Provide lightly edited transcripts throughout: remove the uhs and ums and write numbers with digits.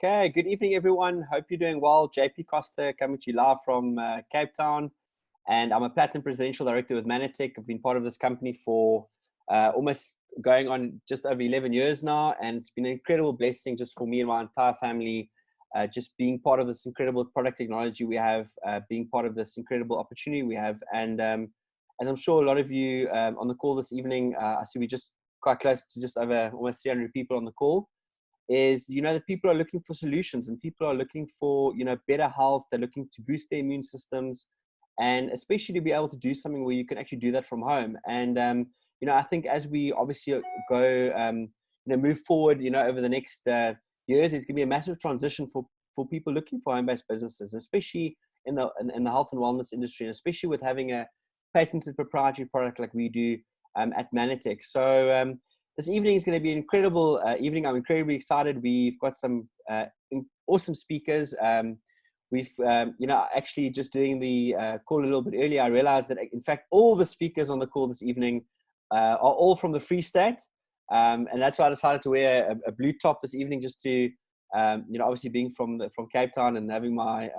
Okay, good evening, everyone. Hope you're doing well. JP Costa coming to you live from Cape Town, and I'm a Platinum Presidential Director with Mannatech. I've been part of this company for almost going on just over 11 years now, and it's been an incredible blessing just for me and my entire family, just being part of this incredible product technology we have, being part of this incredible opportunity we have. And as I'm sure a lot of you on the call this evening, I see we're just quite close to just over almost 300 people on the call. Is that people are looking for solutions, and people are looking for better health. They're looking to boost their immune systems, and especially to be able to do something where you can actually do that from home. And I think as we obviously go move forward over the next years, there's going to be a massive transition for people looking for home-based businesses, especially in the health and wellness industry, and especially with having a patented proprietary product like we do at Mannatech. So this evening is going to be an incredible evening. I'm incredibly excited. We've got some awesome speakers. We've, actually just doing the call a little bit earlier, I realized that in fact, all the speakers on the call this evening are all from the Free State. And that's why I decided to wear a blue top this evening, just to, obviously being from Cape Town and having my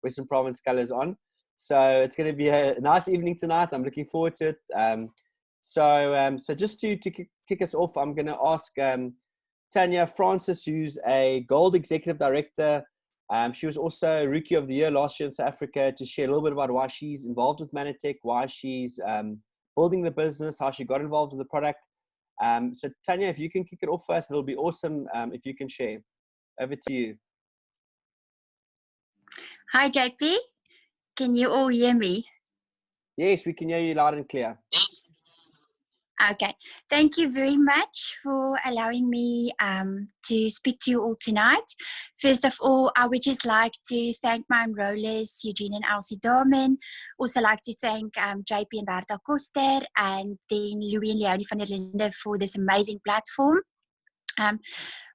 Western Province colors on. So it's going to be a nice evening tonight. I'm looking forward to it. So just to kick us off, I'm going to ask Tanya Francis, who's a Gold Executive Director. She was also Rookie of the Year last year in South Africa, to share a little bit about why she's involved with Mannatech, why she's building the business, how she got involved in the product. So Tanya, if you can kick it off first, it'll be awesome if you can share. Over to you. Hi, JP. Can you all hear me? Yes, we can hear you loud and clear. Okay, thank you very much for allowing me to speak to you all tonight. First of all, I would just like to thank my enrollers, Eugene and Elsie Dorman. Also like to thank JP and Bertha Koster, and then Louis and Leonie van der Linde for this amazing platform.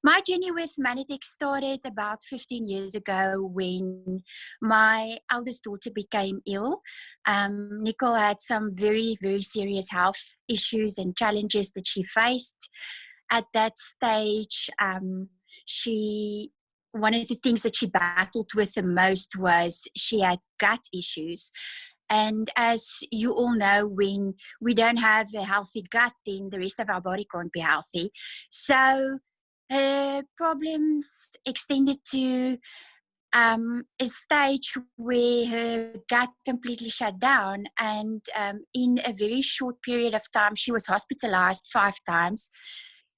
My journey with Mannatech started about 15 years ago when my eldest daughter became ill. Nicole had some very, very serious health issues and challenges that she faced. At that stage, one of the things that she battled with the most was she had gut issues. And as you all know, when we don't have a healthy gut, then the rest of our body can't be healthy. So her problems extended to a stage where her gut completely shut down, and in a very short period of time, she was hospitalized 5 times,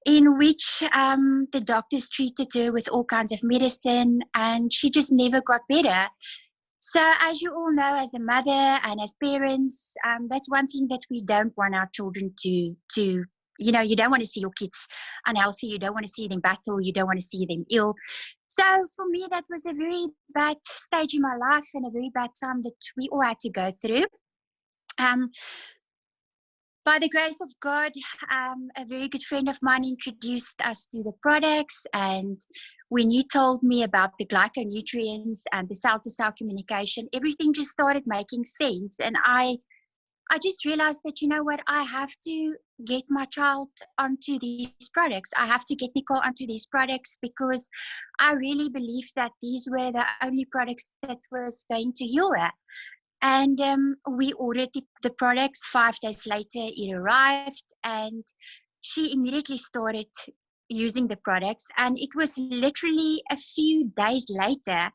in which the doctors treated her with all kinds of medicine, and she just never got better. So as you all know, as a mother and as parents, that's one thing that we don't want our children to you don't want to see your kids unhealthy. You don't want to see them battle. You don't want to see them ill. So for me, that was a very bad stage in my life and a very bad time that we all had to go through. By the grace of God, a very good friend of mine introduced us to the products, and when you told me about the glyconutrients and the cell-to-cell communication, everything just started making sense. And I just realized that, I have to get my child onto these products. I have to get Nicole onto these products, because I really believe that these were the only products that was going to heal her. And we ordered the products. 5 days later, it arrived, and she immediately started using the products. And it was literally a few days later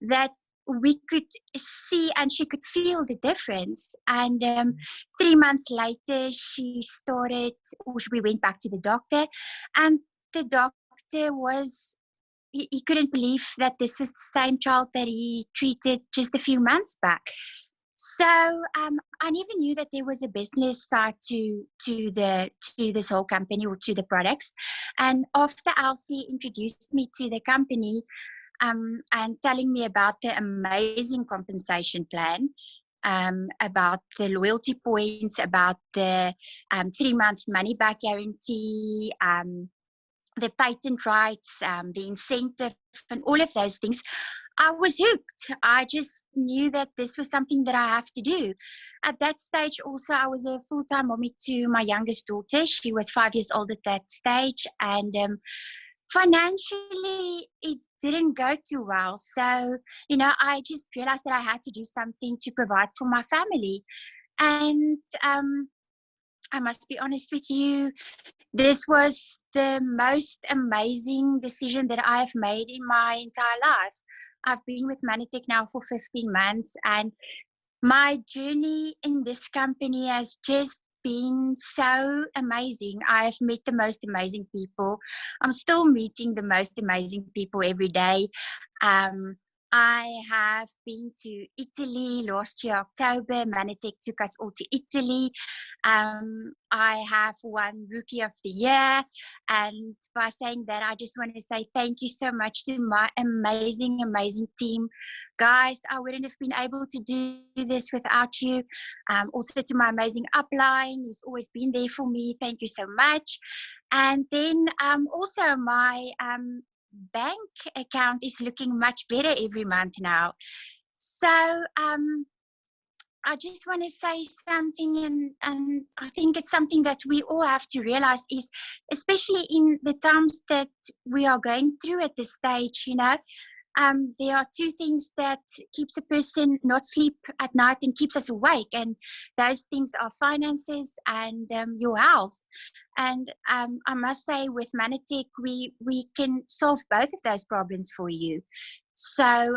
that we could see and she could feel the difference. And 3 months later, we went back to the doctor, and the doctor he couldn't believe that this was the same child that he treated just a few months back. So I never knew that there was a business side to this whole company, or to the products. And after Elsie introduced me to the company, and telling me about the amazing compensation plan, about the loyalty points, about the 3-month money back guarantee, the patent rights, the incentive, and all of those things, I was hooked. I just knew that this was something that I have to do. At that stage also, I was a full-time mommy to my youngest daughter. She was 5 years old at that stage. And financially, it didn't go too well. So, I just realized that I had to do something to provide for my family. And I must be honest with you, this was the most amazing decision that I've made in my entire life. I've been with Mannatech now for 15 months, and my journey in this company has just been so amazing. I have met the most amazing people. I'm still meeting the most amazing people every day. Um, I have been to Italy last year, October. Mannatech took us all to Italy. I have won Rookie of the Year. And by saying that, I just want to say thank you so much to my amazing, amazing team. Guys, I wouldn't have been able to do this without you. Also to my amazing upline, who's always been there for me. Thank you so much. And then also my bank account is looking much better every month now. So I just want to say something, and I think it's something that we all have to realize is, especially in the times that we are going through at this stage, there are two things that keeps a person not sleep at night and keeps us awake, and those things are finances and your health. And I must say, with Mannatech, we can solve both of those problems for you. So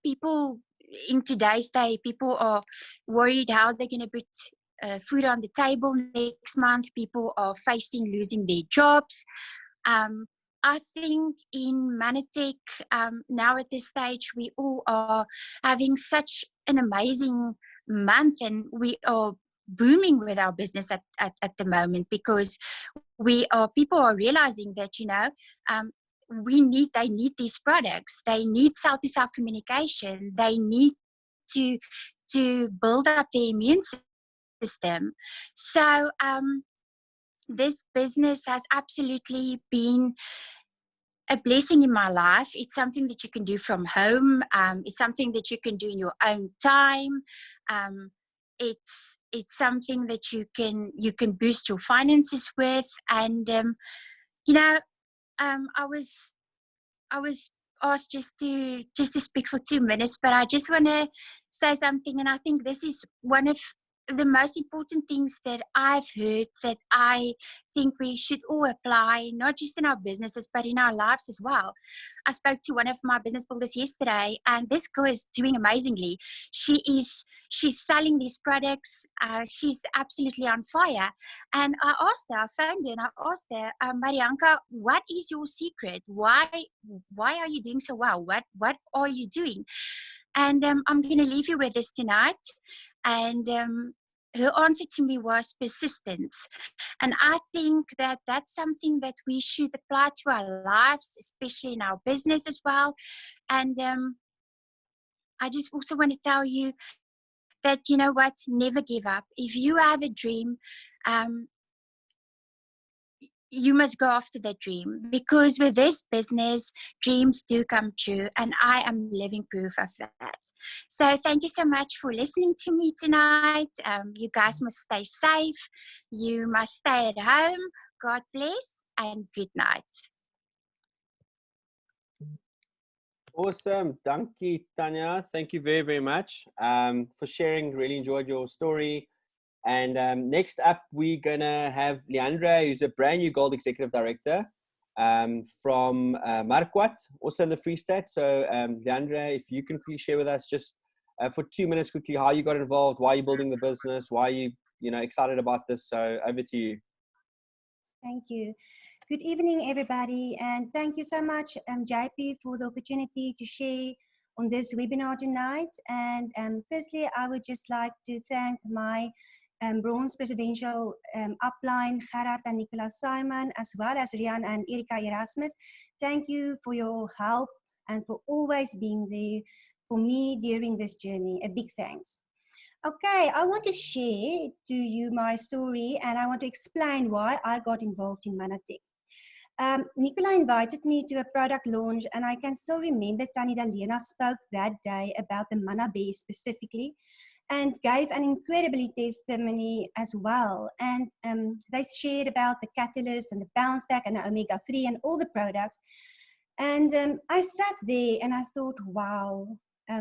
people in today's day, people are worried how they're going to put food on the table next month. People are facing losing their jobs. I think in Mannatech, now at this stage, we all are having such an amazing month, and we are booming with our business at the moment, because people are realizing that, they need these products. They need cell-to-cell communication. They need to build up their immune system. So this business has absolutely been a blessing in my life. It's something that you can do from home. It's something that you can do in your own time. It's something that you can boost your finances with. And I was asked just to speak for 2 minutes, but I just want to say something, and I think this is one of the most important things that I've heard, that I think we should all apply, not just in our businesses, but in our lives as well. I spoke to one of my business builders yesterday, and this girl is doing amazingly. She's selling these products. She's absolutely on fire. And I asked her, I phoned her and I asked her, Marianka, what is your secret? Why are you doing so well? What are you doing? And I'm going to leave you with this tonight. And her answer to me was persistence. And I think that that's something that we should apply to our lives, especially in our business as well. And I just also want to tell you that, you know what, never give up. If you have a dream, you must go after that dream, because with this business, dreams do come true, and I am living proof of that. So thank you so much for listening to me tonight. You guys must stay safe. You must stay at home. God bless and good night. Awesome. Dankie, Tanya. Thank you very, very much for sharing. Really enjoyed your story. And next up, we're going to have Leandra, who's a brand new Gold Executive Director from Marquardt, also in the Free State. So Leandra, if you can please share with us just for 2 minutes quickly how you got involved, why you're building the business, why you excited about this. So over to you. Thank you. Good evening, everybody. And thank you so much, JP, for the opportunity to share on this webinar tonight. And firstly, I would just like to thank my bronze presidential upline, Gerard and Nicolas Simon, as well as Rian and Erika Erasmus. Thank you for your help and for always being there for me during this journey. A big thanks. Okay, I want to share to you my story, and I want to explain why I got involved in Mannatech. Nicola invited me to a product launch, and I can still remember Tanita Lena spoke that day about the Manna Bear specifically. and gave an incredibly testimony as well. And they shared about the catalyst and the bounce back and the omega-3 and all the products. And I sat there and I thought, wow,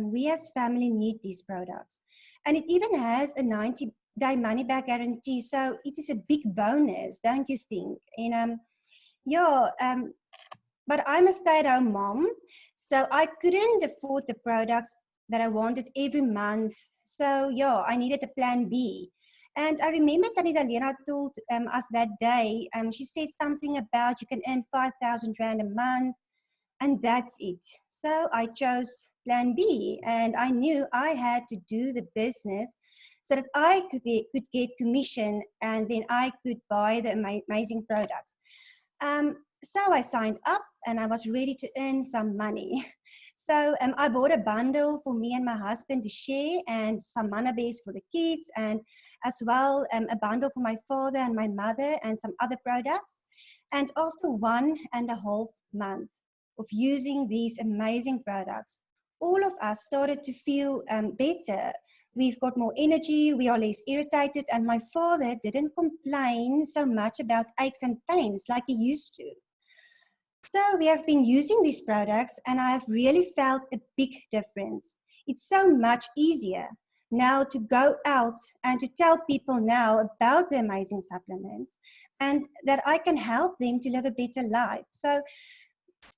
we as family need these products. And it even has a 90-day money-back guarantee. So it is a big bonus, don't you think? And but I'm a stay-at-home mom, so I couldn't afford the products that I wanted every month. So yeah, I needed a plan B. And I remember Tanita Lena told us that day, she said something about you can earn 5,000 Rand a month, and that's it. So I chose plan B, and I knew I had to do the business so that I could get commission, and then I could buy the amazing products. So I signed up and I was ready to earn some money. So I bought a bundle for me and my husband to share, and some mana bears for the kids, and as well a bundle for my father and my mother, and some other products. And after 1.5 months of using these amazing products, all of us started to feel better. We've got more energy, we are less irritated, and my father didn't complain so much about aches and pains like he used to. So we have been using these products, and I have really felt a big difference. It's so much easier now to go out and to tell people now about the amazing supplements, and that I can help them to live a better life. So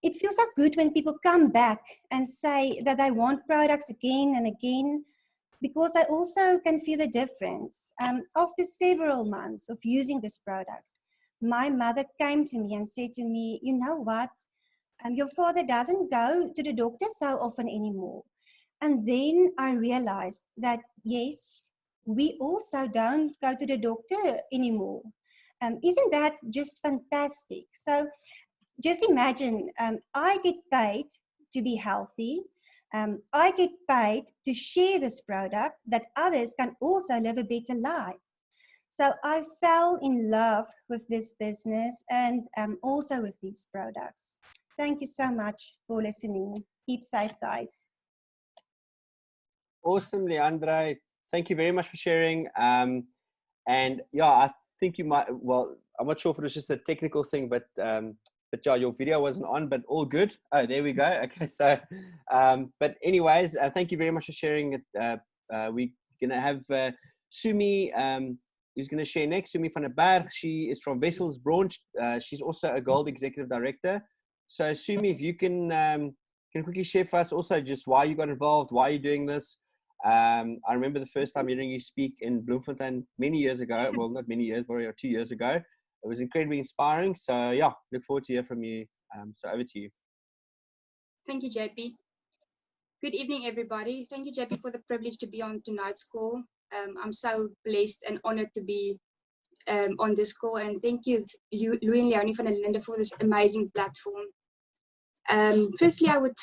it feels so good when people come back and say that they want products again and again, because I also can feel the difference. After several months of using these products, my mother came to me and said to me, you know what, your father doesn't go to the doctor so often anymore. And then I realized that, yes, we also don't go to the doctor anymore. Isn't that just fantastic? So just imagine, I get paid to be healthy. I get paid to share this product that others can also live a better life. So I fell in love with this business and also with these products. Thank you so much for listening. Keep safe, guys. Awesome, Leandre. Thank you very much for sharing. And yeah, I think you might, well, I'm not sure if it was just a technical thing, but yeah, your video wasn't on, but all good. Oh, there we go. Okay, so, but anyways, thank you very much for sharing it. We're going to have Sumi, who's going to share next. Sumi van der Berg. She is from Wessels Branch. She's also a Gold Executive Director. So Sumi, if you can quickly share for us also just why you got involved, why you're doing this. I remember the first time hearing you speak in Bloemfontein many years ago. Well, not many years, but 2 years ago. It was incredibly inspiring. So yeah, look forward to hear from you. So over to you. Thank you, JP. Good evening, everybody. Thank you, JP, for the privilege to be on tonight's call. I'm so blessed and honored to be on this call. And thank you, Louis and Leonie van der Linde, for this amazing platform. Firstly, I would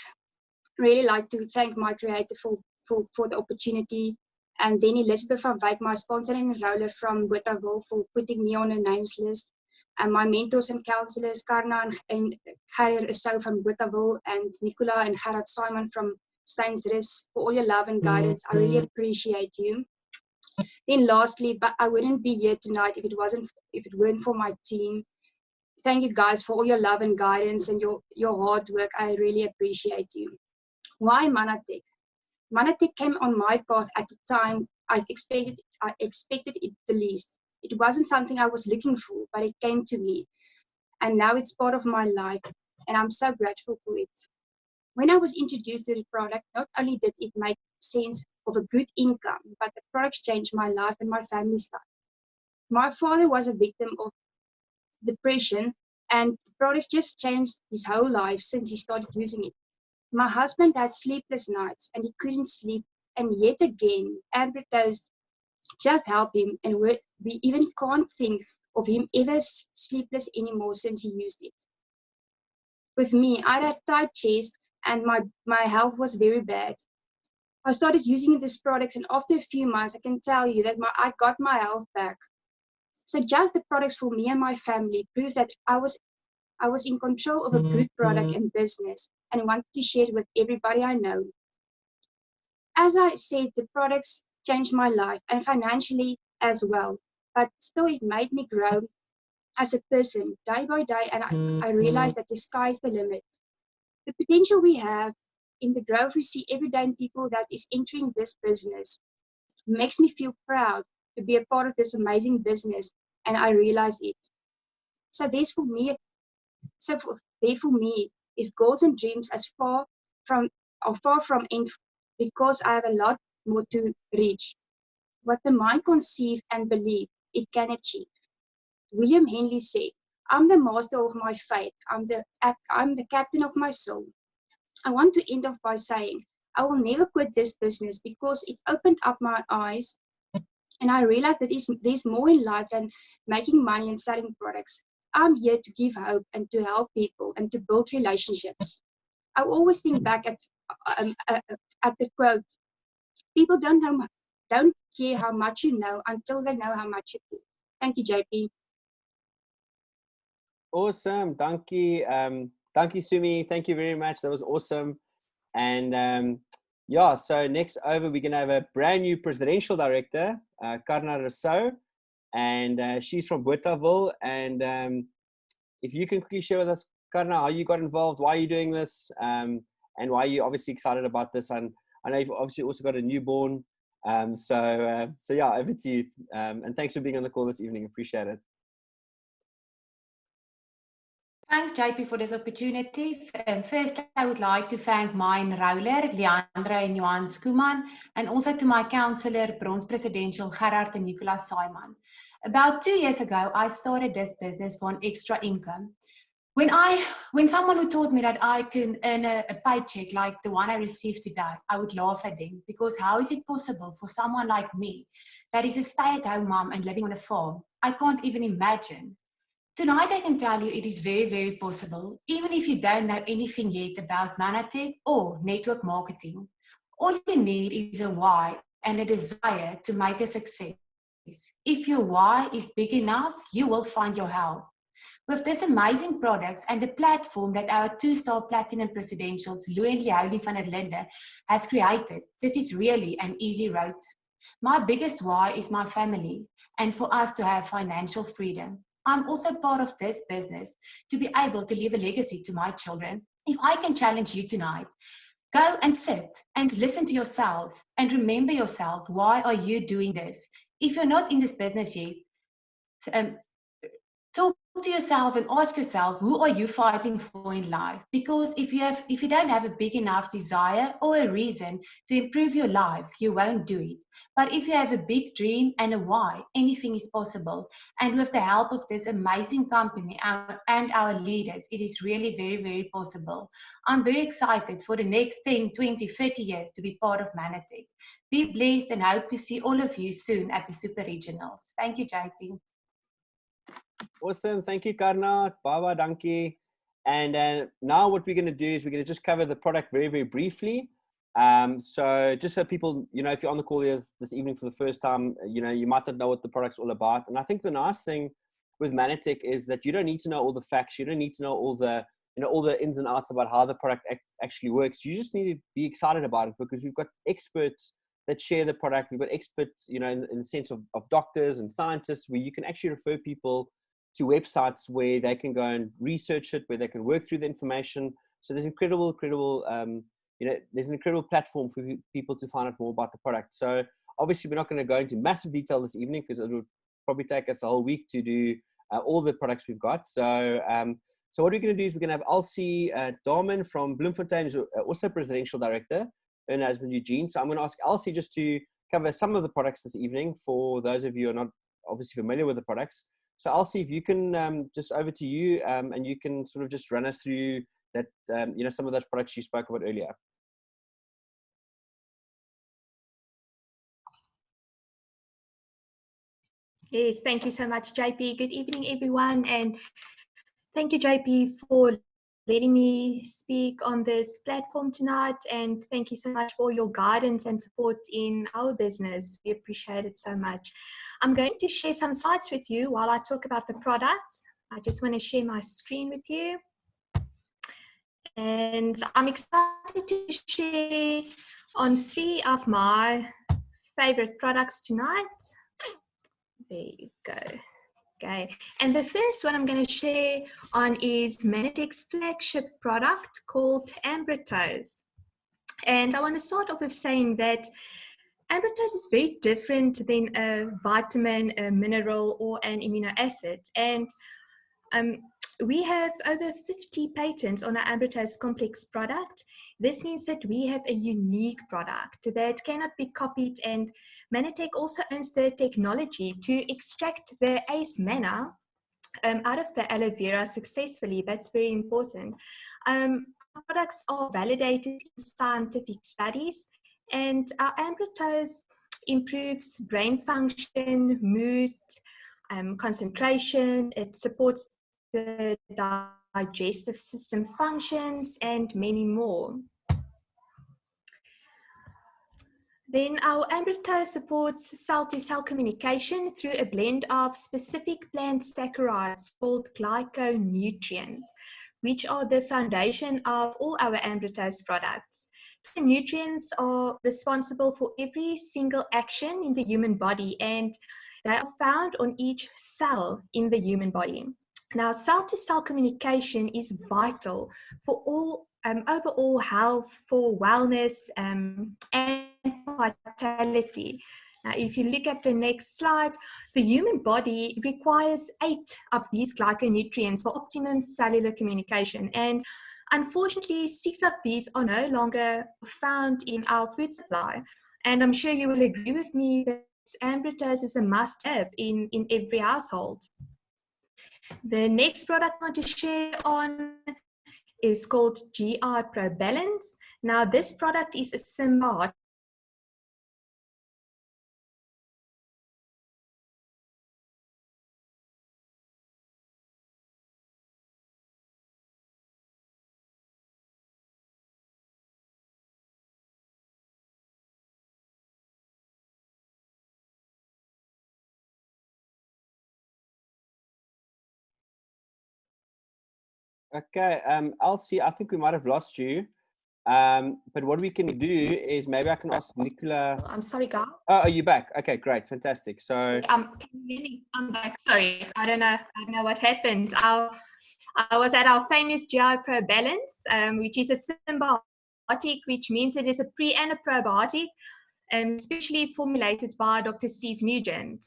really like to thank my creator for the opportunity, and then Elizabeth van Wyk, my sponsor and enroller from Botawil, for putting me on a names list, and my mentors and counselors, Karna and Gerard Esau from Botawil, and Nicola and Gerard Simon from Steinsrus, for all your love and guidance. I really appreciate you. Then lastly, but I wouldn't be here tonight if it weren't for my team. Thank you guys for all your love and guidance and your hard work. I really appreciate you. Why Mannatech? Mannatech came on my path at the time I expected it the least. It wasn't something I was looking for, but it came to me. And now it's part of my life, and I'm so grateful for it. When I was introduced to the product, not only did it make sense of a good income, but the products changed my life and my family's life. My father was a victim of depression, and the products just changed his whole life since he started using it. My husband had sleepless nights and he couldn't sleep, and yet again, Ambrose just helped him, and we even can't think of him ever sleepless anymore since he used it. With me, I had a tight chest and my health was very bad. I started using these products, and after a few months, I can tell you that I got my health back. So just the products for me and my family proved that I was in control of a good product and business, and wanted to share it with everybody I know. As I said, the products changed my life and financially as well. But still, it made me grow as a person day by day, and I realized that the sky's the limit. The potential we have in the growth we see every day in people that is entering this business makes me feel proud to be a part of this amazing business, and I realize it. So there's for me, there for me is goals and dreams as far from end, because I have a lot more to reach. What the mind conceive and believe, it can achieve. William Henley said, "I'm the master of my fate. I'm the captain of my soul." I want to end off by saying, I will never quit this business because it opened up my eyes, and I realized that there's more in life than making money and selling products. I'm here to give hope and to help people and to build relationships. I always think back at the quote, "People don't care how much you know until they know how much you care." Thank you, JP. Awesome. Thank you, Sumi. Thank you very much. That was awesome. And yeah, so next over, we're going to have a brand new presidential director, Karna Rousseau, and she's from Bothaville. And if you can quickly share with us, Karna, how you got involved, why are you doing this, and why are you obviously excited about this? And I know you've obviously also got a newborn. So yeah, over to you. And thanks for being on the call this evening. Appreciate it. Thanks, JP, for this opportunity. First, I would like to thank my enroller, Leandra and Johan Skuman, and also to my counselor, Bronze Presidential, Gerard and Nicolas Simon. About 2 years ago, I started this business for an extra income. When someone who told me that I can earn a paycheck like the one I received today, I would laugh at them, because how is it possible for someone like me that is a stay-at-home mom and living on a farm? I can't even imagine. Tonight, I can tell you it is very, very possible, even if you don't know anything yet about Mannatech or network marketing. All you need is a why and a desire to make a success. If your why is big enough, you will find your help. With this amazing products and the platform that our 2-star Platinum Presidentials, Lou and Leonie van der Linde, has created, this is really an easy road. My biggest why is my family and for us to have financial freedom. I'm also part of this business to be able to leave a legacy to my children. If I can challenge you tonight, go and sit and listen to yourself and remember yourself. Why are you doing this? If you're not in this business yet, talk to yourself and ask yourself, who are you fighting for in life? Because if you don't have a big enough desire or a reason to improve your life, you won't do it. But if you have a big dream and a why, anything is possible. And with the help of this amazing company and our leaders, it is really very, very possible. I'm very excited for the next 10, 20, 30 years to be part of Mannatech. Be blessed and hope to see all of you soon at the Super Regionals. Thank you, JP. Awesome. Thank you, Karna. Baba, dankie. And now what we're going to do is we're going to just cover the product very, very briefly. So just so people, if you're on the call here this evening for the first time, you might not know what the product's all about. And I think the nice thing with Mannatech is that you don't need to know all the facts. You don't need to know all the ins and outs about how the product actually works. You just need to be excited about it, because we've got experts that share the product. We've got experts, in the sense of doctors and scientists, where you can actually refer people to websites where they can go and research it, where they can work through the information. So there's incredible, there's an incredible platform for people to find out more about the product. So obviously we're not going to go into massive detail this evening, because it would probably take us a whole week to do all the products we've got. So so what we're going to do is we're going to have Elsie Darman from Bloemfontein, who's also presidential director, and as with Eugene. So I'm going to ask Elsie just to cover some of the products this evening for those of you who are not obviously familiar with the products. So Elsie, if you can just over to you, and you can sort of just run us through that, some of those products you spoke about earlier. Yes, thank you so much, JP. Good evening, everyone. And thank you, JP, for letting me speak on this platform tonight. And thank you so much for your guidance and support in our business. We appreciate it so much. I'm going to share some slides with you while I talk about the products. I just want to share my screen with you. And I'm excited to share on 3 of my favorite products tonight. There you go. Okay, and the first one I'm going to share on is Mannatech's flagship product called Ambritose. And I want to start off with saying that Ambritose is very different than a vitamin, a mineral, or an amino acid. And we have over 50 patents on our Ambritose complex product. This means that we have a unique product that cannot be copied, and Mannatech also owns the technology to extract the ACE manna out of the aloe vera successfully. That's very important. Our products are validated in scientific studies, and our Ambritose improves brain function, mood, concentration. It supports the digestive system functions, and many more. Then our Ambritose supports cell-to-cell communication through a blend of specific plant saccharides called glyconutrients, which are the foundation of all our Ambritose products. The nutrients are responsible for every single action in the human body, and they are found on each cell in the human body. Now, cell-to-cell communication is vital for all overall health, for wellness, and vitality. Now, if you look at the next slide, the human body requires 8 of these glyconutrients for optimum cellular communication. And unfortunately, 6 of these are no longer found in our food supply. And I'm sure you will agree with me that Ambritose is a must-have in every household. The next product I want to share on is called GI Pro Balance. Now, this product is a symbiotic. Okay, Elsie, I think we might have lost you. But what we can do is maybe I can ask Nicola. I'm sorry, guys. Oh, are you back? Okay, great, fantastic. So can you hear me? I'm back. Sorry, I don't know what happened. I was at our famous GI Pro Balance, which is a symbiotic, which means it is a pre and a probiotic, specially formulated by Dr. Steve Nugent.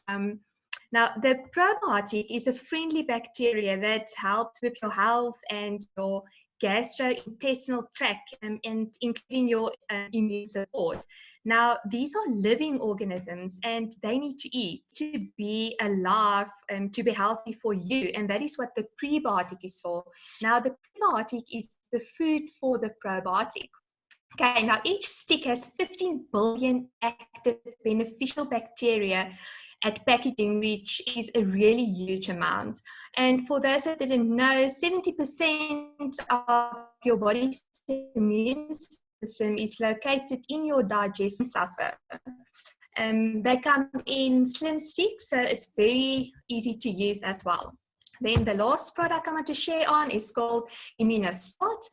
Now, the probiotic is a friendly bacteria that helps with your health and your gastrointestinal tract, and including your immune support. Now, these are living organisms, and they need to eat to be alive, to be healthy for you, and that is what the prebiotic is for. Now, the prebiotic is the food for the probiotic. Okay, now each stick has 15 billion active beneficial bacteria at packaging, which is a really huge amount. And for those that didn't know, 70% of your body's immune system is located in your digestive suffer. They come in slim sticks, so it's very easy to use as well. Then the last product I want to share on is called Immunostart.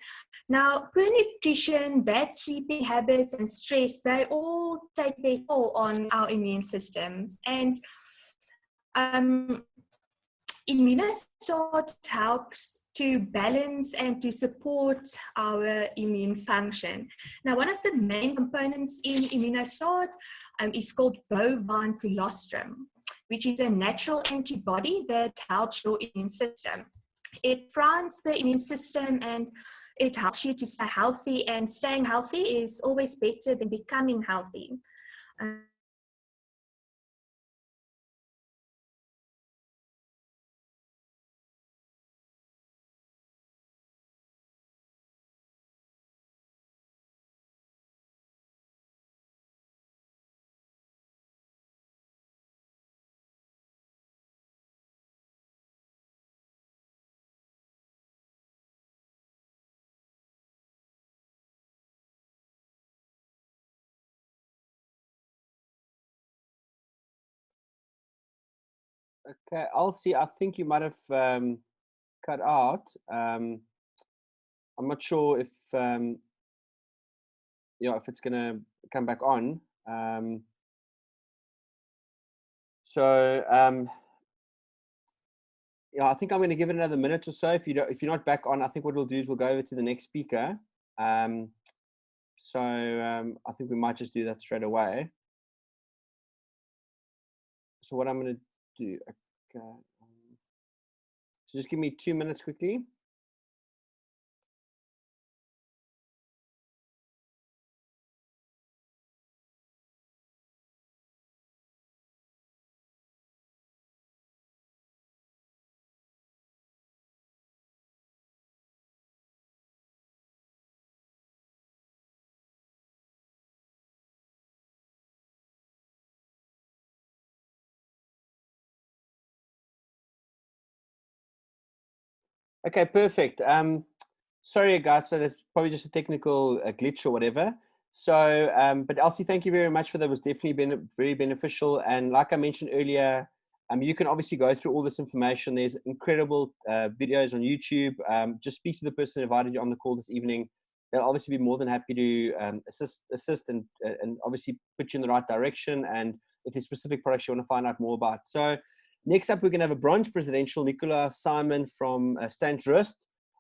Now, poor nutrition, bad sleeping habits, and stress, they all take their toll on our immune systems. And Immunostart helps to balance and to support our immune function. Now, one of the main components in Immunostart is called bovine colostrum, which is a natural antibody that helps your immune system. It primes the immune system and it helps you to stay healthy, and staying healthy is always better than becoming healthy. okay, Elsie, I think you might have cut out. I'm not sure if if it's gonna come back on. So yeah, I think I'm going to give it another minute or so. If you're not back on, I think what we'll do is we'll go over to the next speaker. So I think we might just do that straight away. So what I'm going to do, okay, so just give me 2 minutes quickly. Okay, perfect. Sorry, guys. So that's probably just a technical glitch or whatever. So, but Elsie, thank you very much for that. It was definitely been very beneficial. And like I mentioned earlier, you can obviously go through all this information. There's incredible videos on YouTube. Just speak to the person who invited you on the call this evening. They'll obviously be more than happy to assist and obviously put you in the right direction. And if there's specific products you want to find out more about. So next up, we're going to have a bronze presidential, Nicola Simon from St. Rust.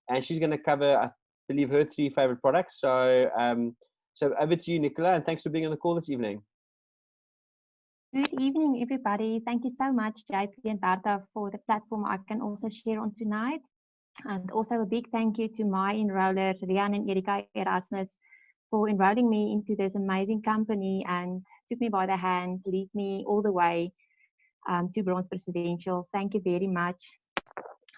And she's going to cover, I believe, her 3 favorite products. So, so over to you, Nicola, and thanks for being on the call this evening. Good evening, everybody. Thank you so much, JP and Bertha, for the platform I can also share on tonight. And also a big thank you to my enroller, Rian and Erika Erasmus, for enrolling me into this amazing company and took me by the hand, lead me all the way to bronze presidentials. Thank you very much.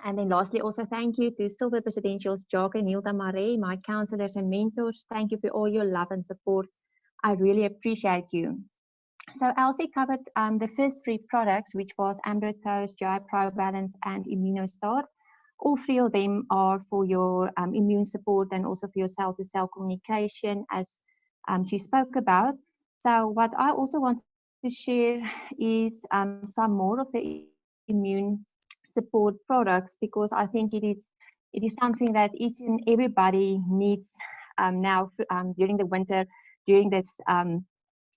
And then lastly, also thank you to silver presidentials, Jacques and Hilda Marais, my counselors and mentors. Thank you for all your love and support. I really appreciate you. So Elsie covered the first 3 products, which was Ambrotose, GI Pro Balance, and Immunostart. All 3 of them are for your immune support and also for your cell-to-cell communication, as she spoke about. So what I also want to share is some more of the immune support products, because I think it is something that each and everybody needs now during the winter, during this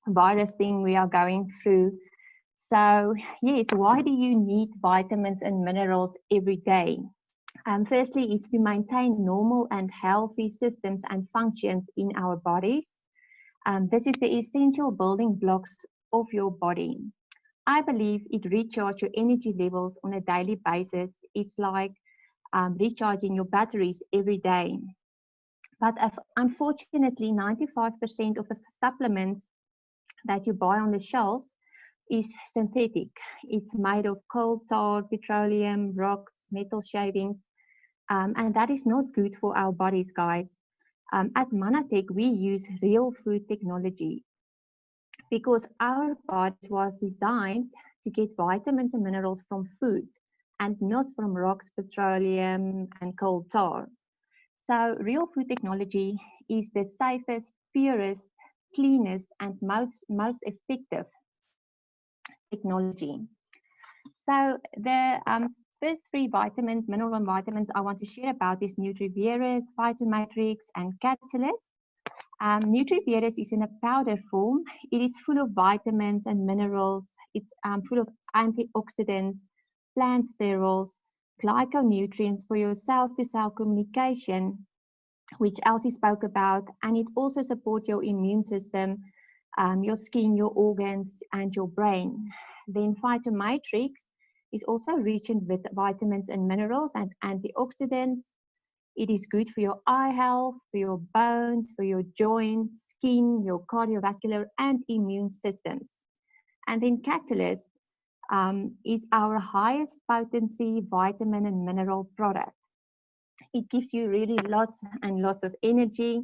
virus thing we are going through. So yes, why do you need vitamins and minerals every day? Firstly, it's to maintain normal and healthy systems and functions in our bodies. This is the essential building blocks of your body. I believe it recharges your energy levels on a daily basis. It's like recharging your batteries every day. But unfortunately, 95% of the supplements that you buy on the shelves is synthetic. It's made of coal tar, petroleum, rocks, metal shavings, and that is not good for our bodies, guys. At Mannatech, we use real food technology because our body was designed to get vitamins and minerals from food and not from rocks, petroleum, and coal tar. So real food technology is the safest, purest, cleanest, and most effective technology. So the first 3 vitamins, mineral and vitamins I want to share about is Nutrivirus, Phytomatrix, and Catalyst. Nutrivirus is in a powder form. It is full of vitamins and minerals. It's full of antioxidants, plant sterols, glyconutrients for your cell-to-cell communication, which Elsie spoke about, and it also supports your immune system, your skin, your organs, and your brain. Then Phytomatrix is also rich in vitamins and minerals and antioxidants. It is good for your eye health, for your bones, for your joints, skin, your cardiovascular and immune systems. And then Catalyst is our highest potency vitamin and mineral product. It gives you really lots and lots of energy.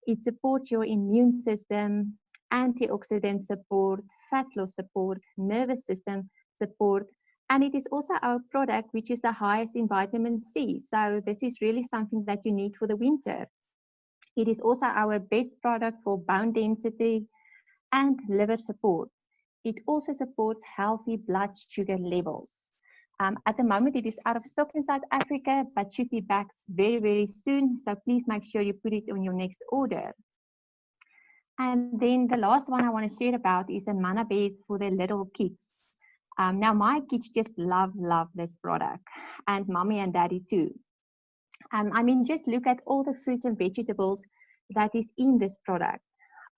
It supports your immune system, antioxidant support, fat loss support, nervous system support, and it is also our product which is the highest in vitamin C. So this is really something that you need for the winter. It is also our best product for bone density and liver support. It also supports healthy blood sugar levels. At the moment, it is out of stock in South Africa, but should be back very, very soon. So please make sure you put it on your next order. And then the last one I want to share about is the Manna Bears for the little kids. Now my kids just love this product, and mommy and daddy too. I mean, just look at all the fruits and vegetables that is in this product.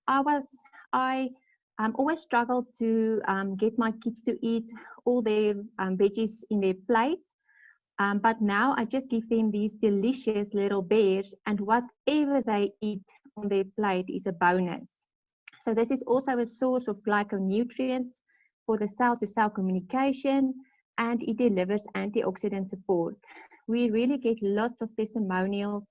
I always struggled to get my kids to eat all their veggies in their plate. But now I just give them these delicious little bears, and whatever they eat on their plate is a bonus. So this is also a source of glyconutrients for the cell-to-cell communication, and it delivers antioxidant support. We really get lots of testimonials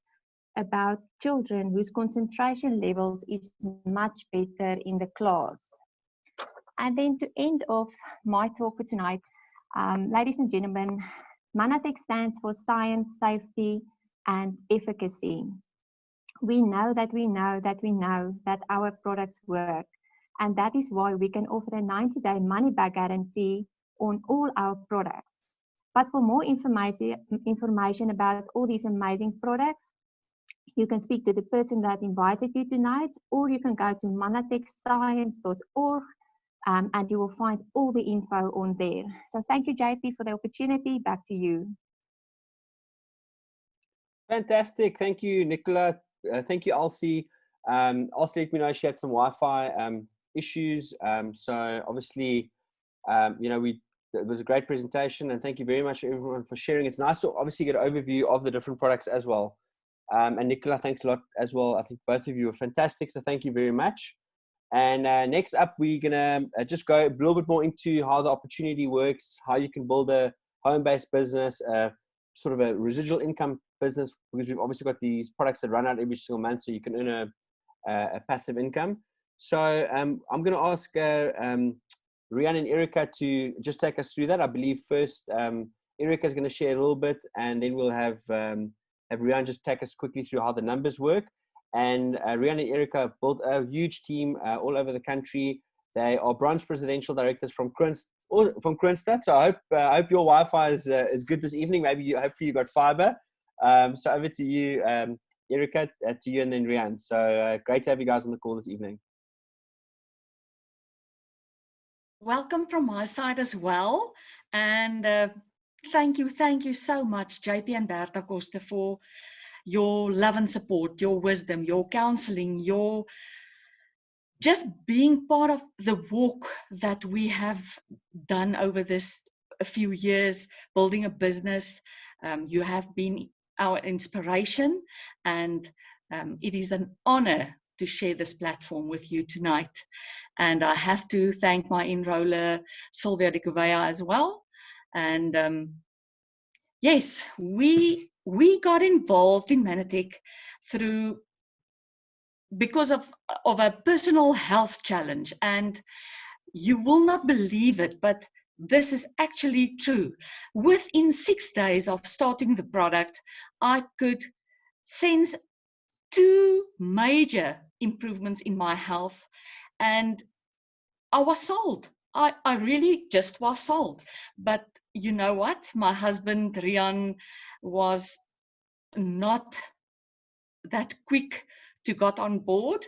about children whose concentration levels is much better in the class. And then to end off my talk for tonight, ladies and gentlemen, Mannatech stands for science, safety, and efficacy. We know that our products work, and that is why we can offer a 90-day money-back guarantee on all our products. But for more information about all these amazing products, you can speak to the person that invited you tonight, or you can go to mannatechscience.org, and you will find all the info on there. So thank you, JP, for the opportunity. Back to you. Fantastic. Thank you, Nicola. Thank you, Elsie. Elsie let me know she had some Wi-Fi issues. So obviously, it was a great presentation, and thank you very much everyone for sharing. It's nice to obviously get an overview of the different products as well. And Nicola, thanks a lot as well. I think both of you are fantastic, so thank you very much. And next up, we're gonna just go a little bit more into how the opportunity works, how you can build a home-based business, sort of a residual income business, because we've obviously got these products that run out every single month, so you can earn a passive income. So I'm going to ask Rian and Erica to just take us through that. I believe first Erica is going to share a little bit, and then we'll have Rian just take us quickly through how the numbers work. And Rian and Erica built a huge team all over the country. They are branch presidential directors from Kroonstad. So I hope your Wi-Fi is good this evening. Maybe hopefully you got fiber. So over to you, Erica, to you, and then Rian. So great to have you guys on the call this evening. Welcome from my side as well. And thank you so much, JP and Bertha Costa, for your love and support, your wisdom, your counseling, your just being part of the walk that we have done over this a few years, building a business. You have been our inspiration, and it is an honor to share this platform with you tonight. And I have to thank my enroller, Sylvia de Gouveia, as well. And yes, we got involved in Mannatech because of a personal health challenge. And you will not believe it, but this is actually true. Within 6 days of starting the product, I could sense 2 major improvements in my health, and I was sold. I really just was sold. But you know what? My husband, Rian, was not that quick to get on board,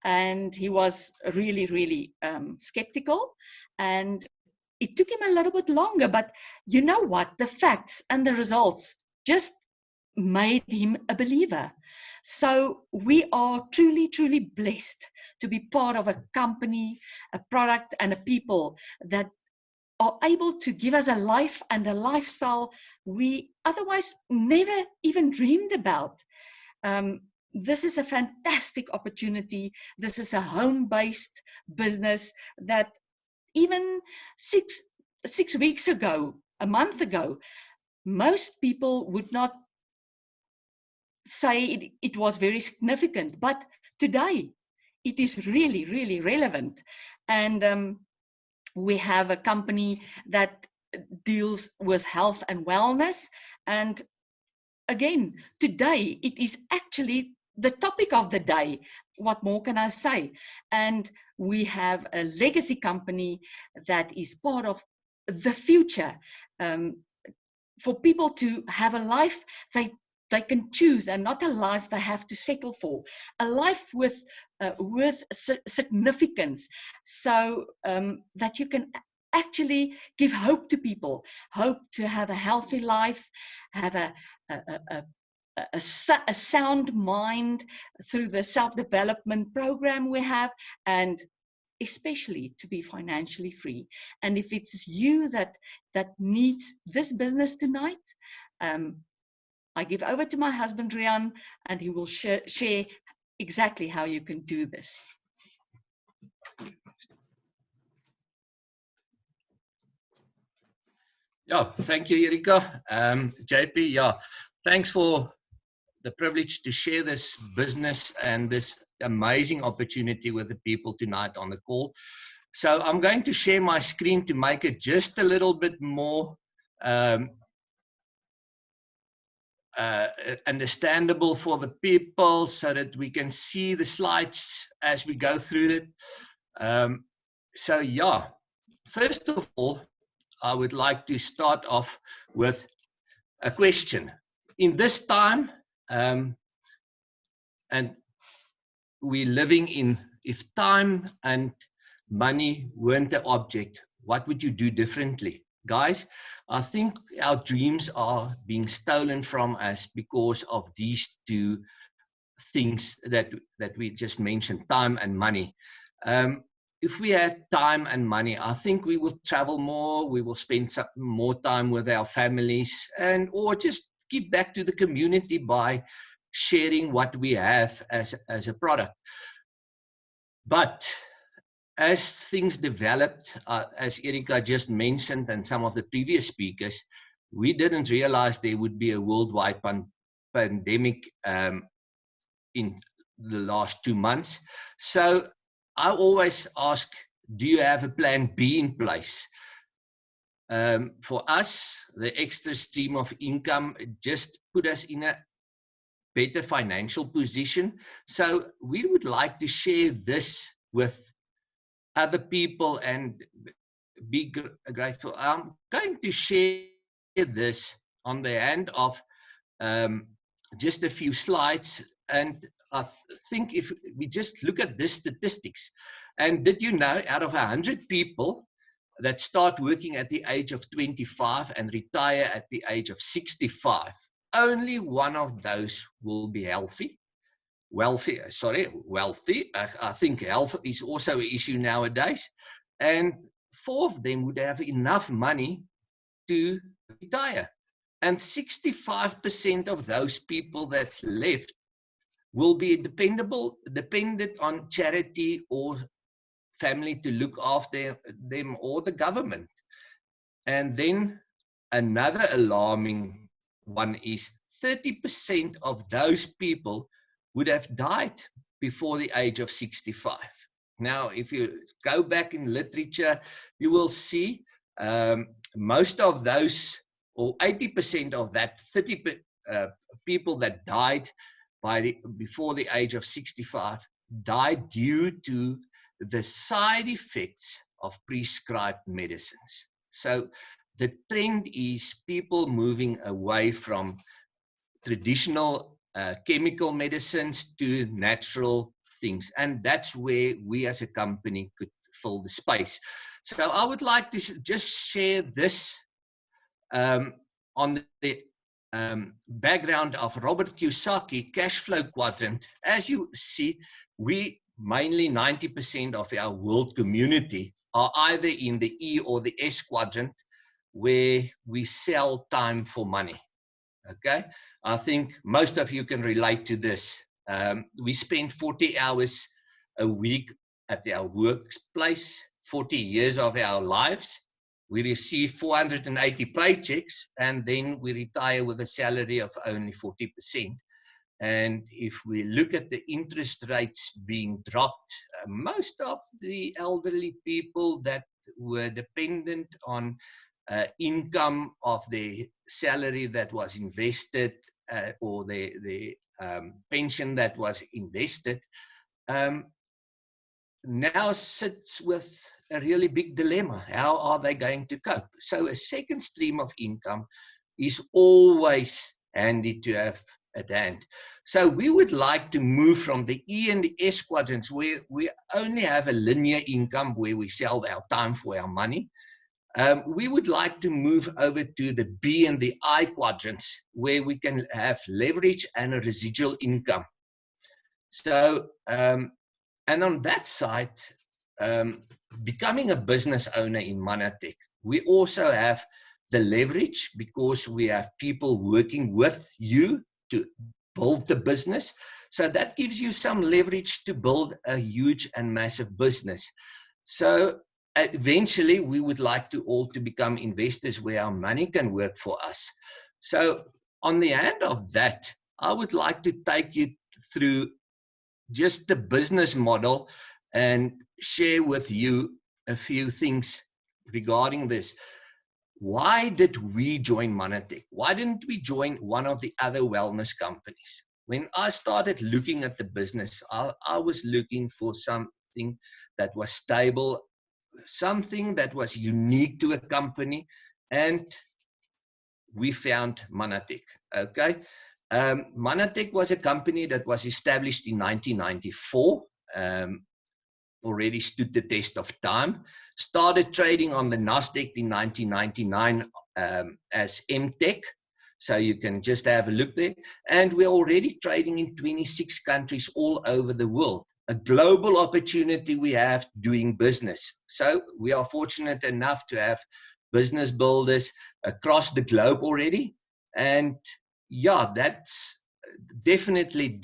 and he was really skeptical, and it took him a little bit longer. But you know what? The facts and the results just made him a believer. So we are truly blessed to be part of a company, a product, and a people that are able to give us a life and a lifestyle we otherwise never even dreamed about. This is a fantastic opportunity. This is a home-based business that even six weeks ago, a month ago, most people would not say it was very significant, but today it is really relevant. And we have a company that deals with health and wellness, and again, today it is actually the topic of the day. What more can I say? And we have a legacy company that is part of the future, for people to have a life they can choose, and not a life they have to settle for, a life with significance, so that you can actually give hope to people, hope to have a healthy life, have a sound mind through the self-development program we have, and especially to be financially free. And if it's you that needs this business tonight, I give over to my husband Rian, and he will share exactly how you can do this. Yeah, thank you, Erika. JP, yeah, thanks for the privilege to share this business and this amazing opportunity with the people tonight on the call. So I'm going to share my screen to make it just a little bit more understandable for the people so that we can see the slides as we go through it. So yeah, first of all, I would like to start off with a question. In this time, and we're living in, if time and money weren't the object, what would you do differently? Guys, I think our dreams are being stolen from us because of these two things that we just mentioned, time and money. If we had time and money, I think we will travel more, we will spend some more time with our families, and or just give back to the community by sharing what we have as a product. But as things developed, as Erika just mentioned and some of the previous speakers, we didn't realize there would be a worldwide pandemic in the last 2 months. So I always ask, do you have a plan B in place? For us, the extra stream of income just put us in a better financial position. So we would like to share this with other people and be grateful. I'm going to share this on the end of just a few slides, and I think if we just look at this statistics, and did you know out of 100 people that start working at the age of 25 and retire at the age of 65, only one of those will be healthy. Wealthy. I think health is also an issue nowadays. And 4 of them would have enough money to retire. And 65% of those people that's left will be dependent on charity or family to look after them or the government. And then another alarming one is 30% of those people would have died before the age of 65. Now, if you go back in literature, you will see most of those, or 80% of that 30 people that died before the age of 65 died due to the side effects of prescribed medicines. So the trend is people moving away from traditional chemical medicines to natural things. And that's where we as a company could fill the space. So I would like to just share this on the background of Robert Kiyosaki cash flow quadrant. As you see, we mainly 90% of our world community are either in the E or the S quadrant, where we sell time for money. Okay, I think most of you can relate to this. We spend 40 hours a week at our workplace, 40 years of our lives. We receive 480 paychecks, and then we retire with a salary of only 40%. And if we look at the interest rates being dropped, most of the elderly people that were dependent on income of the salary that was invested or the pension that was invested, now sits with a really big dilemma. How are they going to cope? So a second stream of income is always handy to have at hand. So we would like to move from the E and the S quadrants, where we only have a linear income where we sell our time for our money, We would like to move over to the B and the I quadrants, where we can have leverage and a residual income. So, and on that side, becoming a business owner in Mannatech, we also have the leverage because we have people working with you to build the business. So that gives you some leverage to build a huge and massive business. So eventually we would like to all to become investors where our money can work for us. So on the end of that, I would like to take you through just the business model and share with you a few things regarding this. Why did we join Mannatech? Why didn't we join one of the other wellness companies? When I started looking at the business, I was looking for something that was stable, something that was unique to a company, and we found Mannatech. Okay, Mannatech was a company that was established in 1994. Already stood the test of time. Started trading on the Nasdaq in 1999 as Mtech. So you can just have a look there. And we're already trading in 26 countries all over the world. A global opportunity we have doing business. So we are fortunate enough to have business builders across the globe already. And yeah, that's definitely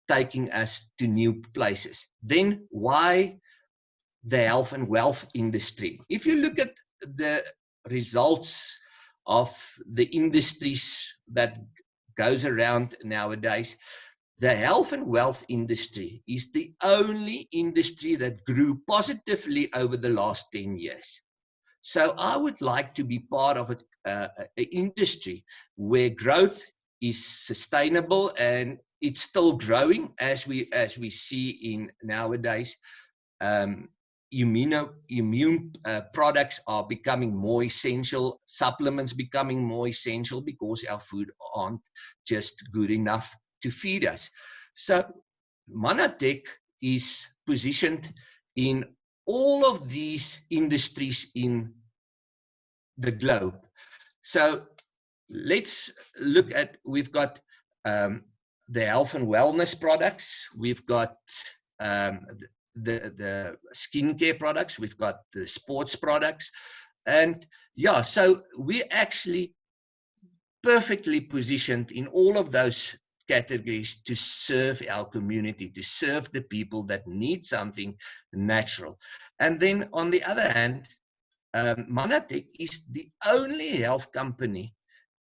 taking us to new places. Then why the health and wealth industry? If you look at the results of the industries that goes around nowadays, the health and wealth industry is the only industry that grew positively over the last 10 years. So I would like to be part of an industry where growth is sustainable and it's still growing, as we see in nowadays. Immune products are becoming more essential, supplements becoming more essential because our food aren't just good enough to feed us. So Mannatech is positioned in all of these industries in the globe. So let's look at, we've got the health and wellness products, we've got the skincare products, we've got the sports products, and yeah, so we're actually perfectly positioned in all of those categories to serve our community, to serve the people that need something natural. And then on the other hand, Mannatech is the only health company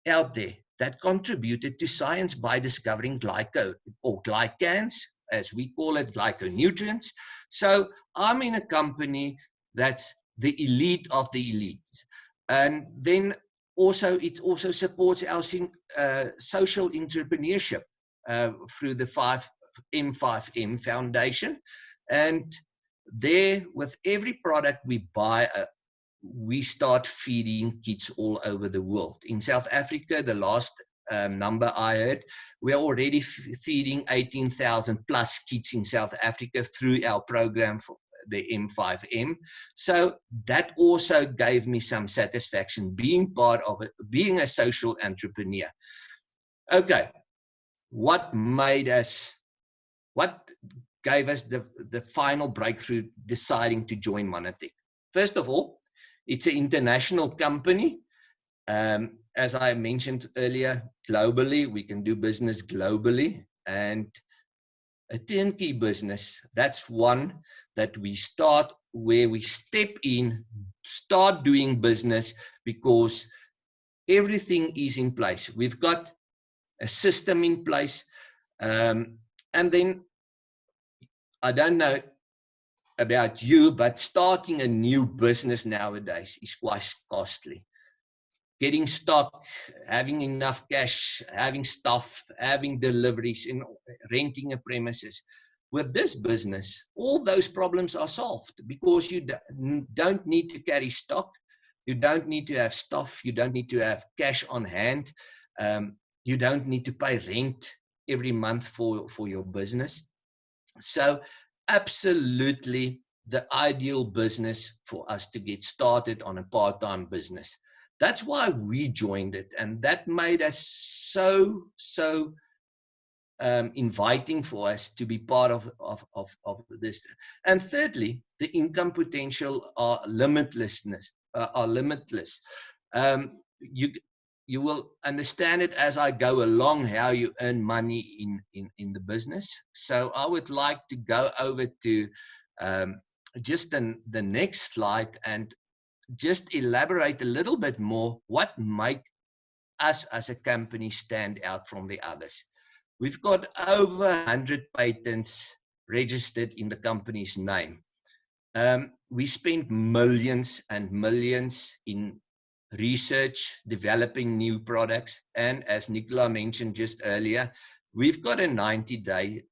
out there that contributed to science by discovering glycans, as we call it, glyconutrients. So I'm in a company that's the elite of the elite. And then also, it also supports our social entrepreneurship through the M5M Foundation. And there, with every product we buy, we start feeding kids all over the world. In South Africa, the last number I heard, we're already feeding 18,000 plus kids in South Africa through our program for the M5M. So that also gave me some satisfaction being part of it, being a social entrepreneur. Okay, what gave us the final breakthrough deciding to join Mannatech? First of all, it's an international company. As I mentioned earlier, globally, we can do business globally. And a turnkey business, that's one that we start where we step in, start doing business because everything is in place. We've got a system in place. And then, I don't know about you, but starting a new business nowadays is quite costly. Getting stock, having enough cash, having staff, having deliveries, and renting a premises. With this business, all those problems are solved because you don't need to carry stock, you don't need to have staff, you don't need to have cash on hand, you don't need to pay rent every month for your business. So absolutely the ideal business for us to get started on a part-time business. That's why we joined it, and that made us so inviting for us to be part of this. And thirdly, the income potential are limitless. You will understand it as I go along, how you earn money in the business. So I would like to go over to just the next slide and just elaborate a little bit more what make us as a company stand out from the others. We've got over 100 patents registered in the company's name. We spent millions and millions in research, developing new products, and as Nicola mentioned just earlier, we've got a 90-day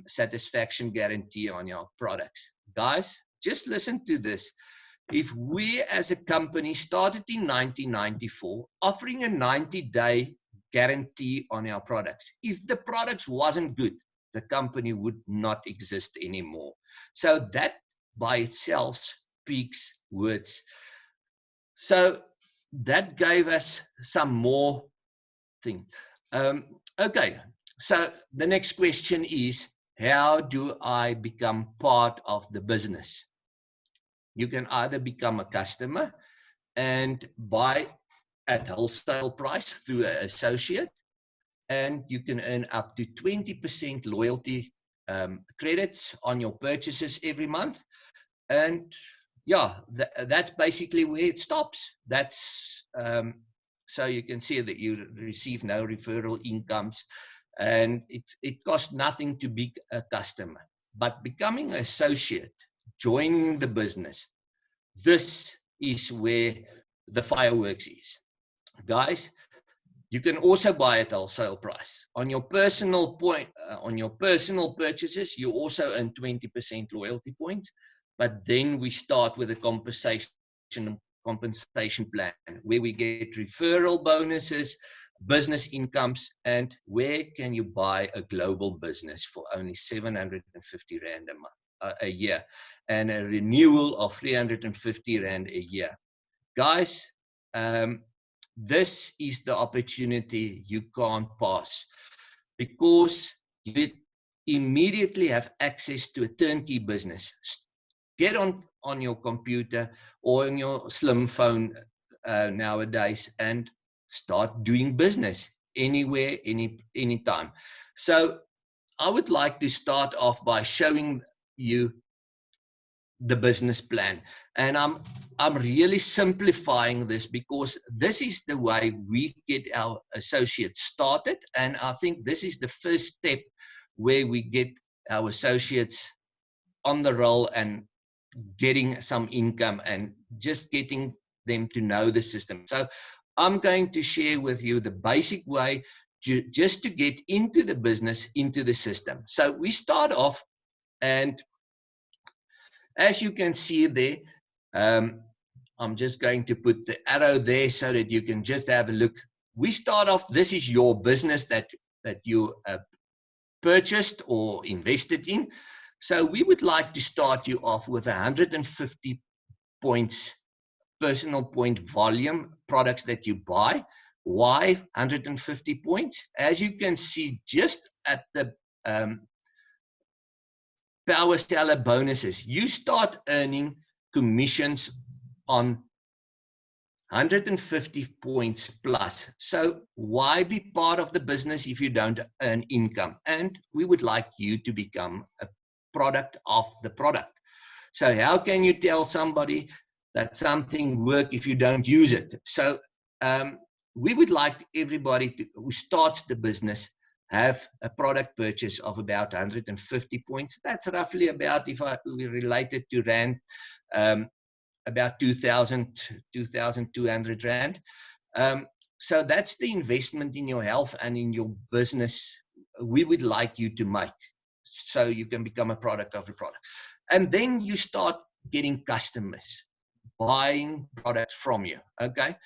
satisfaction guarantee on your products. Guys, just listen to this. If we as a company started in 1994 offering a 90-day guarantee on our products, if the products wasn't good, the company would not exist anymore. So that by itself speaks words. So that gave us some more things. Okay, so the next question is, how do I become part of the business? You can either become a customer and buy at wholesale price through an associate, and you can earn up to 20% loyalty credits on your purchases every month. And yeah, that's basically where it stops. That's so you can see that you receive no referral incomes, and it costs nothing to be a customer. But becoming an associate, joining the business, this is where the fireworks is. Guys, you can also buy at wholesale price. On your personal purchases, you also earn 20% loyalty points. But then we start with a compensation plan where we get referral bonuses, business incomes, and where can you buy a global business for only 750 Rand a month, a year, and a renewal of 350 Rand a year. Guys, this is the opportunity you can't pass, because you immediately have access to a turnkey business. Get on your computer or on your slim phone nowadays and start doing business anywhere, anytime. So I would like to start off by showing you the business plan, and I'm really simplifying this because this is the way we get our associates started, and I think this is the first step where we get our associates on the roll and getting some income and just getting them to know the system. So I'm going to share with you the basic way just to get into the business, into the system. So we start off, and as you can see there, I'm just going to put the arrow there so that you can just have a look. We start off, this is your business that you purchased or invested in. So we would like to start you off with 150 points, personal point volume products that you buy. Why 150 points? As you can see, just at the power seller bonuses, you start earning commissions on 150 points plus. So why be part of the business if you don't earn income? And we would like you to become a product of the product. So how can you tell somebody that something works if you don't use it? So we would like everybody who starts the business have a product purchase of about 150 points. That's roughly about, if we relate it to Rand, about 2,200 Rand. So that's the investment in your health and in your business we would like you to make, so you can become a product of the product. And then you start getting customers buying products from you, okay?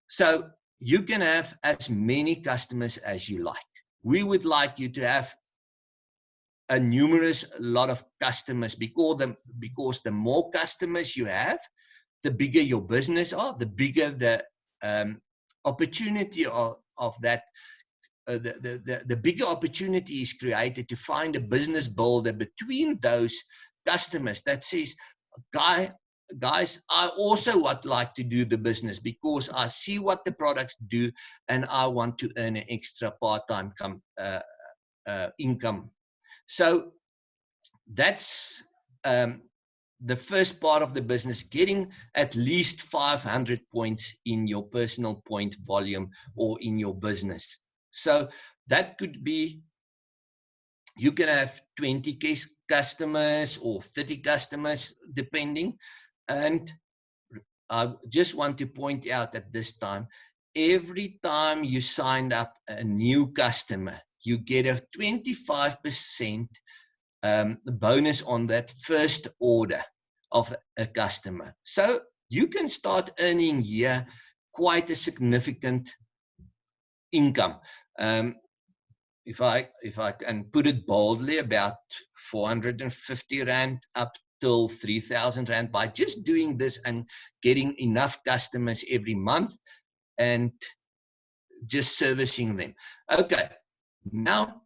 So you can have as many customers as you like. We would like you to have a numerous lot of customers, because the more customers you have, the bigger your business are, the bigger the opportunity of that. The bigger opportunity is created to find a business builder between those customers that says, guys, I also would like to do the business because I see what the products do and I want to earn an extra part-time income. So that's the first part of the business, getting at least 500 points in your personal point volume or in your business. So that could be, you can have 20 customers or 30 customers, depending. And I just want to point out at this time, every time you signed up a new customer, you get a 25% bonus on that first order of a customer. So you can start earning here quite a significant income. If I can put it boldly, about 450 Rand up till 3,000 Rand by just doing this and getting enough customers every month and just servicing them. Okay, now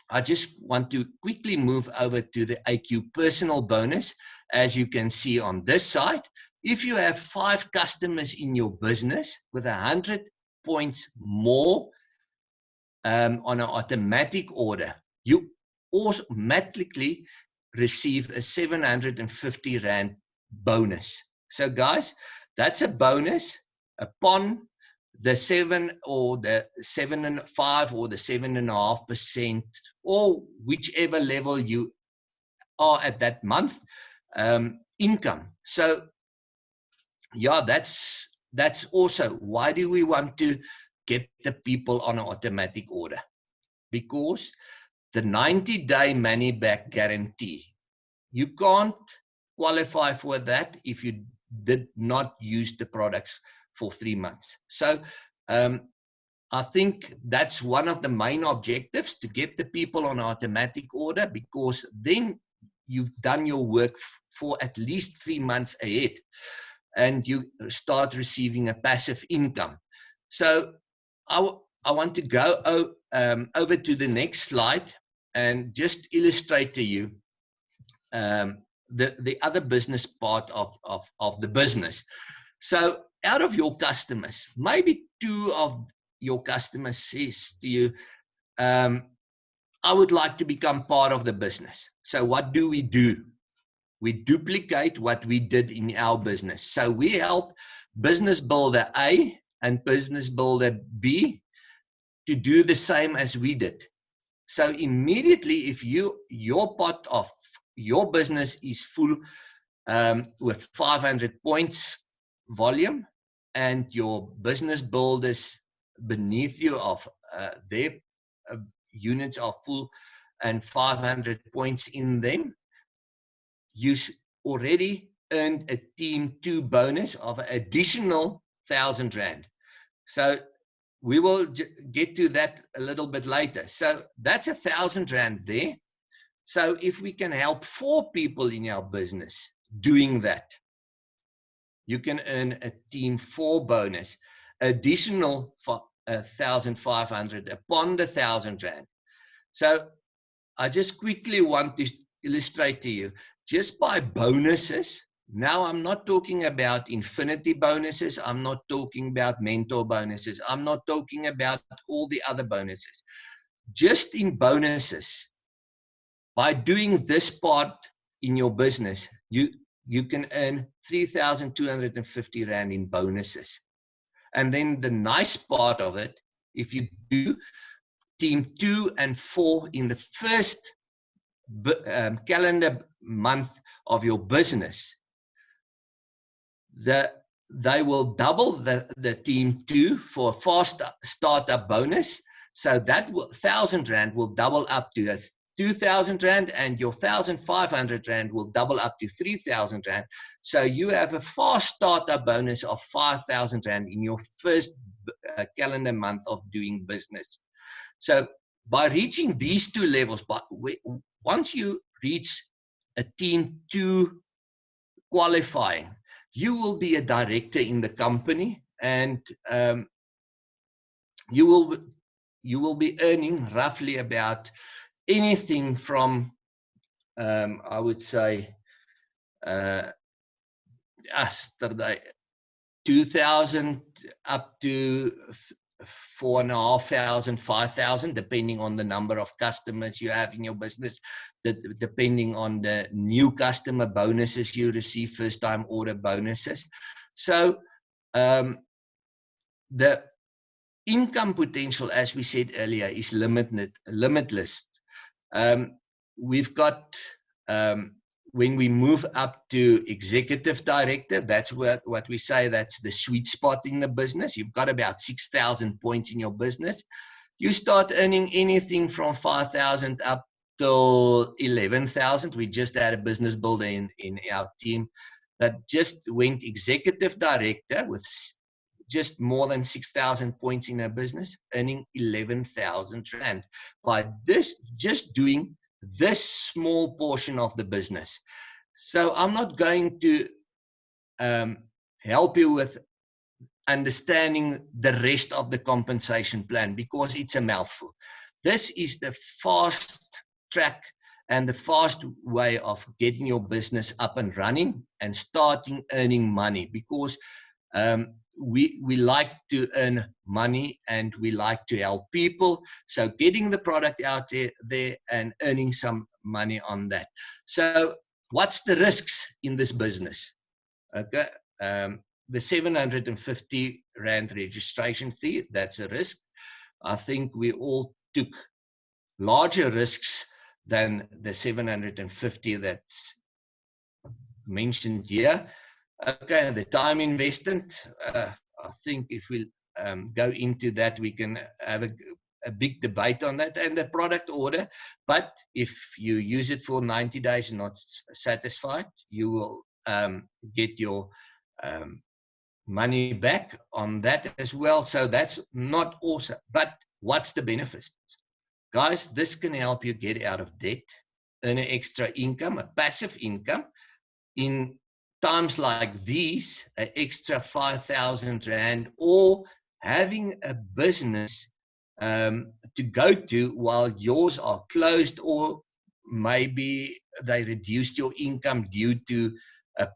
I just want to quickly move over to the AQ personal bonus. As you can see on this side, if you have 5 customers in your business with 100 points more on an automatic order, you automatically receive a 750 Rand bonus. So guys, that's a bonus upon the 7 or the 7.5 or the 7.5%, or whichever level you are at that month income. So yeah, that's also why do we want to get the people on an automatic order? Because the 90-day money back guarantee, you can't qualify for that if you did not use the products for 3 months. So I think that's one of the main objectives, to get the people on automatic order, because then you've done your work for at least 3 months ahead and you start receiving a passive income. So I want to go over to the next slide and just illustrate to you the other business part of the business. So out of your customers, maybe 2 of your customers says to you, I would like to become part of the business. So what do? We duplicate what we did in our business. So we help business builder A and business builder B to do the same as we did. So immediately, if your pot of your business is full with 500 points volume, and your business builders beneath you of their units are full and 500 points in them, you already earned a team 2 bonus of an additional 1,000 Rand. So we will get to that a little bit later. So that's 1,000 Rand there. So if we can help 4 people in our business doing that, you can earn a team 4 bonus, additional 1,500 upon the 1,000 Rand. So I just quickly want to illustrate to you, just by bonuses. Now I'm not talking about infinity bonuses. I'm not talking about mentor bonuses. I'm not talking about all the other bonuses. Just in bonuses, by doing this part in your business, you can earn 3,250 Rand in bonuses. And then the nice part of it, if you do team 2 and 4 in the first calendar month of your business, they will double the team 2 for a fast startup bonus. So that 1,000 Rand will double up to 2,000 Rand, and your 1,500 Rand will double up to 3,000 Rand. So you have a fast startup bonus of 5,000 Rand in your first calendar month of doing business. So by reaching these 2 levels, once you reach a team 2 qualifying, you will be a director in the company, and you will be earning roughly about anything from I would say yesterday 2,000 up to 4,500, 5,000, depending on the number of customers you have in your business, depending on the new customer bonuses you receive, first time order bonuses. So the income potential, as we said earlier, is limitless. We've got when we move up to executive director, that's what we say, that's the sweet spot in the business. You've got about 6,000 points in your business. You start earning anything from 5,000 up till 11,000. We just had a business builder in our team that just went executive director with just more than 6,000 points in her business, earning 11,000 Rand by just doing this small portion of the business. So I'm not going to help you with understanding the rest of the compensation plan because it's a mouthful. This is the fast track and the fast way of getting your business up and running and starting earning money, because we like to earn money and we like to help people. So getting the product out there and earning some money on that. So what's the risks in this business? Okay, the 750 Rand registration fee, that's a risk. I think we all took larger risks than the 750 that's mentioned here. Okay, the time invested, I think if we go into that, we can have a big debate on that, and the product order. But if you use it for 90 days and not satisfied, you will get your money back on that as well. So that's not awesome. But what's the benefits? Guys, this can help you get out of debt, earn an extra income, a passive income. In times like these, an extra 5,000 Rand, or having a business to go to while yours are closed, or maybe they reduced your income due to a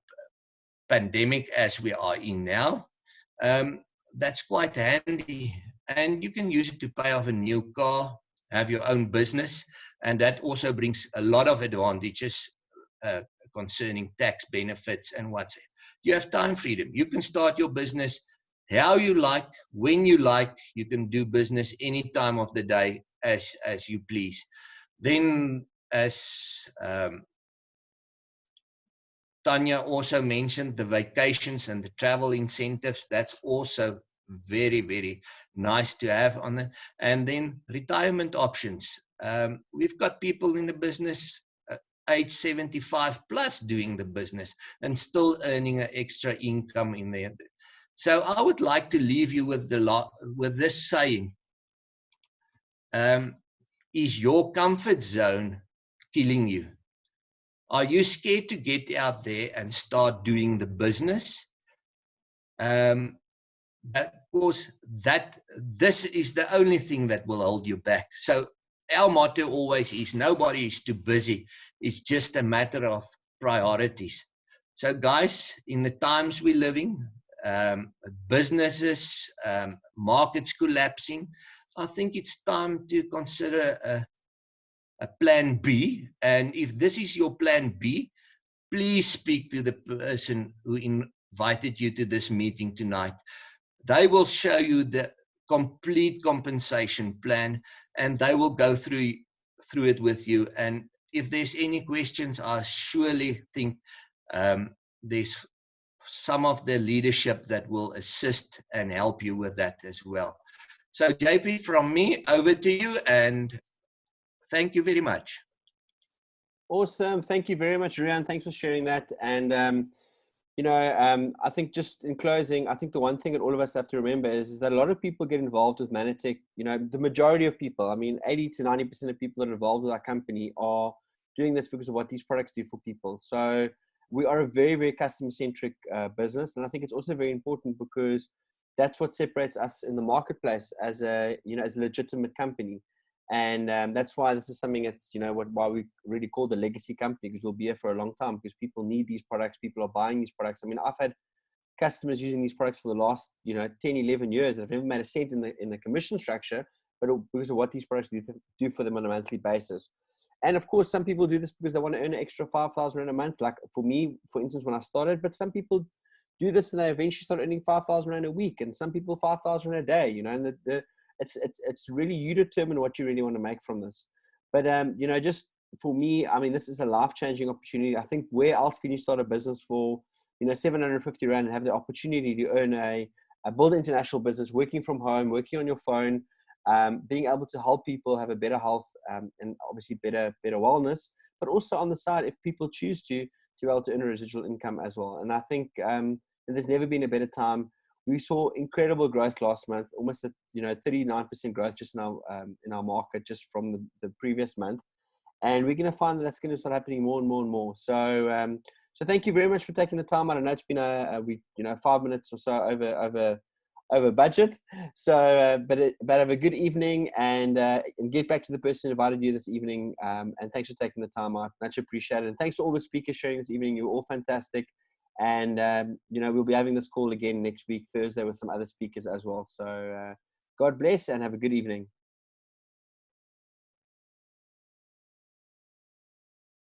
pandemic as we are in now. That's quite handy, and you can use it to pay off a new car, have your own business, and that also brings a lot of advantages concerning tax benefits and what's it. You have time freedom. You can start your business how you like, when you like. You can do business any time of the day as you please. Then, as Tanya also mentioned, the vacations and the travel incentives, that's also very, very nice to have on it. And then retirement options. We've got people in the business age 75 plus doing the business and still earning an extra income in there. So I would like to leave you with this saying: is your comfort zone killing you? Are you scared to get out there and start doing the business? Because this is the only thing that will hold you back. So our motto always is, nobody is too busy. It's just a matter of priorities. So guys, in the times we're living, businesses, markets collapsing, I think it's time to consider a plan B. And if this is your plan B, please speak to the person who invited you to this meeting tonight. They will show you the complete compensation plan, and they will go through it with you. And if there's any questions, I surely think there's some of the leadership that will assist and help you with that as well. So JP, from me, over to you, and thank you very much. Awesome. Thank you very much, Rian. Thanks for sharing that. And I think just in closing, I think the one thing that all of us have to remember is that a lot of people get involved with Mannatech. The majority of people, I mean, 80 to 90% of people that are involved with our company are doing this because of what these products do for people. So we are a very, very customer-centric business. And I think it's also very important because that's what separates us in the marketplace as a, as a legitimate company. And that's why this is something that's, why we really call the legacy company, because we'll be here for a long time, because people need these products. People are buying these products. I mean, I've had customers using these products for the last, 10, 11 years. They've never made a cent in the commission structure, but because of what these products do for them on a monthly basis. And of course, some people do this because they want to earn an extra 5,000 Rand a month. Like for me, for instance, when I started, but some people do this and they eventually start earning 5,000 Rand a week, and some people 5,000 Rand a day, and it's really, you determine what you really want to make from this. But, just for me, I mean, this is a life-changing opportunity. I think where else can you start a business for, 750 Rand and have the opportunity to earn build an international business, working from home, working on your phone, being able to help people have a better health, and obviously better wellness, but also on the side, if people choose to be able to earn a residual income as well. And I think there's never been a better time. We saw incredible growth last month, almost 39% growth just now in our market, just from the previous month. And we're going to find that that's going to start happening more and more and more. So, so thank you very much for taking the time. I don't know, it's been 5 minutes or so over budget. So, but have a good evening, and get back to the person who invited you this evening. And thanks for taking the time. I much appreciate it. And thanks to all the speakers sharing this evening. You're all fantastic. And, we'll be having this call again next week, Thursday, with some other speakers as well. So God bless and have a good evening.